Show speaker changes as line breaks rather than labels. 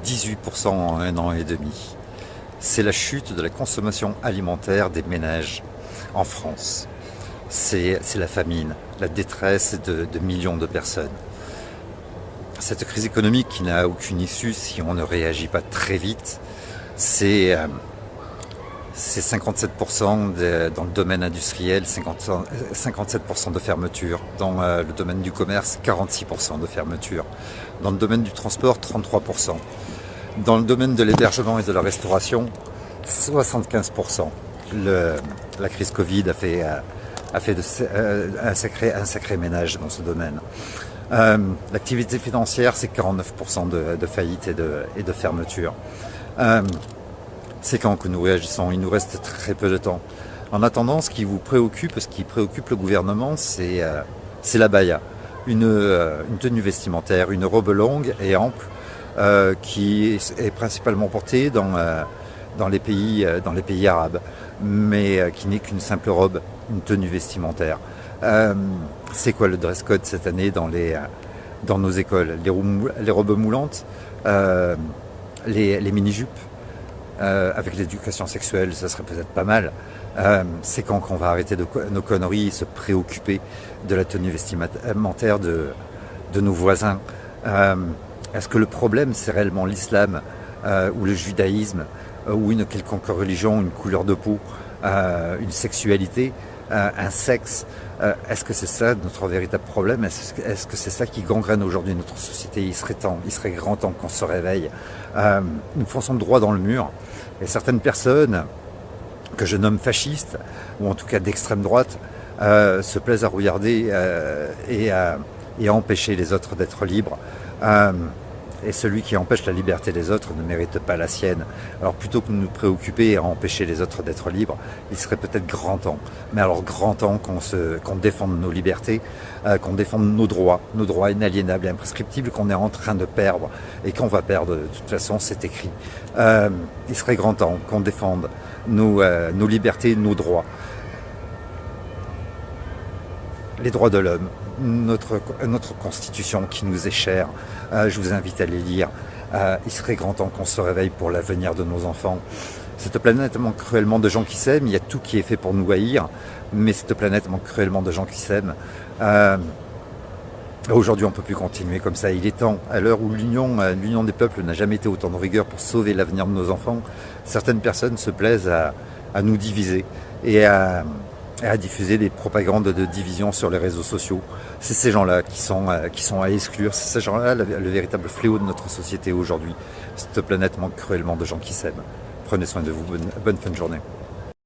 18% en un an et demi. C'est la chute de la consommation alimentaire des ménages en France. C'est la famine, la détresse de millions de personnes. Cette crise économique qui n'a aucune issue si on ne réagit pas très vite, c'est 57% dans le domaine industriel, 57% de fermeture. Dans le domaine du commerce, 46% de fermeture. Dans le domaine du transport, 33%. Dans le domaine de l'hébergement et de la restauration, 75%. La crise Covid a fait un sacré ménage dans ce domaine. L'activité financière, c'est 49% de faillite et de fermeture. C'est quand que nous réagissons, il nous reste très peu de temps. En attendant, ce qui vous préoccupe, ce qui préoccupe le gouvernement, c'est l'abaya, une tenue vestimentaire, une robe longue et ample qui est principalement portée dans les pays arabes, mais qui n'est qu'une simple robe, une tenue vestimentaire. C'est quoi le dress code cette année dans nos écoles? Les robes moulantes, les mini-jupes, avec l'éducation sexuelle, ça serait peut-être pas mal. C'est quand qu'on va arrêter nos conneries et se préoccuper de la tenue vestimentaire de nos voisins. Est-ce que le problème, c'est réellement l'islam ou le judaïsme ou une quelconque religion, une couleur de peau, une sexualité, un sexe? Est-ce que c'est ça notre véritable problème? Est-ce que c'est ça qui gangrène aujourd'hui notre société? Il serait grand temps qu'on se réveille. Nous fonçons droit dans le mur. Et certaines personnes que je nomme fascistes, ou en tout cas d'extrême droite, se plaisent à regarder et à empêcher les autres d'être libres. Et celui qui empêche la liberté des autres ne mérite pas la sienne. Alors plutôt que de nous préoccuper à empêcher les autres d'être libres, il serait peut-être grand temps. Mais alors grand temps qu'on défende nos libertés, qu'on défende nos droits inaliénables et imprescriptibles qu'on est en train de perdre et qu'on va perdre. De toute façon, c'est écrit. Il serait grand temps qu'on défende nos libertés, nos droits. Les droits de l'homme, notre constitution qui nous est chère, je vous invite à les lire. Il serait grand temps qu'on se réveille pour l'avenir de nos enfants. Cette planète manque cruellement de gens qui s'aiment, il y a tout qui est fait pour nous haïr, mais cette planète manque cruellement de gens qui s'aiment. Aujourd'hui, on ne peut plus continuer comme ça. Il est temps, à l'heure où l'union des peuples n'a jamais été autant de rigueur pour sauver l'avenir de nos enfants, certaines personnes se plaisent à nous diviser et à diffuser des propagandes de division sur les réseaux sociaux. C'est ces gens-là qui sont à exclure. C'est ces gens-là le véritable fléau de notre société aujourd'hui. Cette planète manque cruellement de gens qui s'aiment. Prenez soin de vous. Bonne fin de journée.